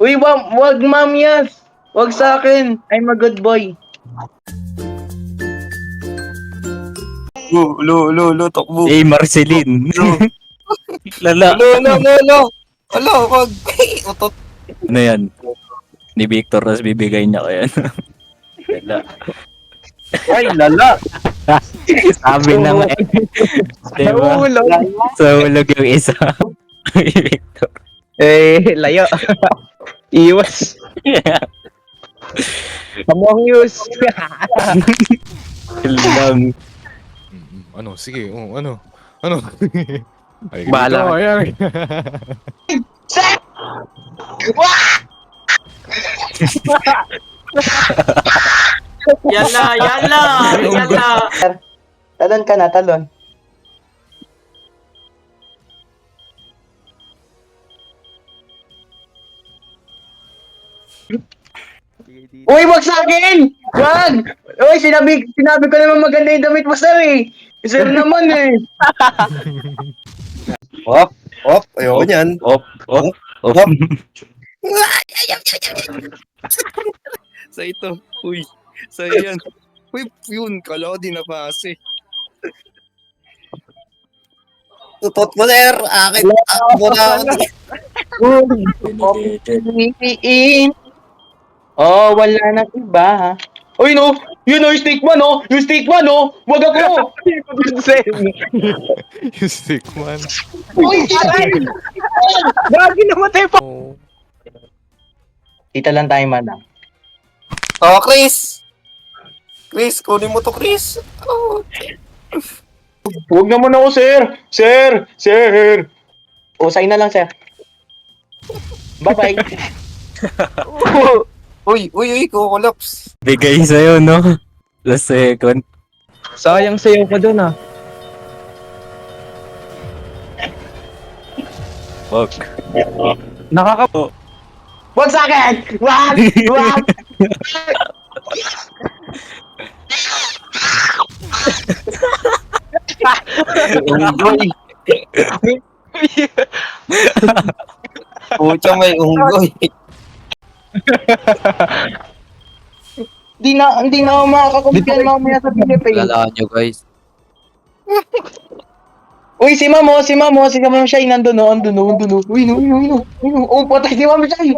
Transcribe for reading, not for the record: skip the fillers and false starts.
Uy, wag ma'am Yas. Wag sa akin. I'm a good boy. Lo, takbo. Eh, Marceline. Lala. Lo. Alo, wag. Utot. Ano yan? Ni Victor, tapos bibigay niya ko yan. Lala. Ay, lala. Sabi na nga eh. Diba? Nahulog. So, hulog yung isa. Victor. Eh, layo. Iwas. Among use. Lang. Ano, sige, ano? Ay, Bahala ka. ayan. Yala. Talon ka na, talon. Uy, wag sa akin! Wag! Uy, sinabi ko naman maganda yung damit mo, sir eh. Sir naman eh. Op. Ayoko niyan. Op. Sa ito. Uy. Sa yan. Uy, yun. Kala ko di napase. Tutot mo, sir. Akin. Takbo na ako. Oh, wala na iba ha. Uy no, yun no, yung stick man no, wag ako. Yung stick man. Uy, aray! Gagi namatay pa. Oh. Dito lang tayo man. Oh, Chris. Chris, kunin mo to, Chris. Oh. Huwag naman ako, sir. O, sign na lang, sir. Bye-bye. Uy, kukolapse. Bigay sa'yo, no? Last second. Sayang sayo ka dun ah. Wag. Nakaka... Wag sa akin! Wag! Unggoy. Pucha, may unggoy. Hindi na ako makakakumpiyan mamaya sa Philippines. Lalaan nyo, guys. Uy, si Mamo siya, nandun no. Uy, no. Oh, patay si Mamo siya.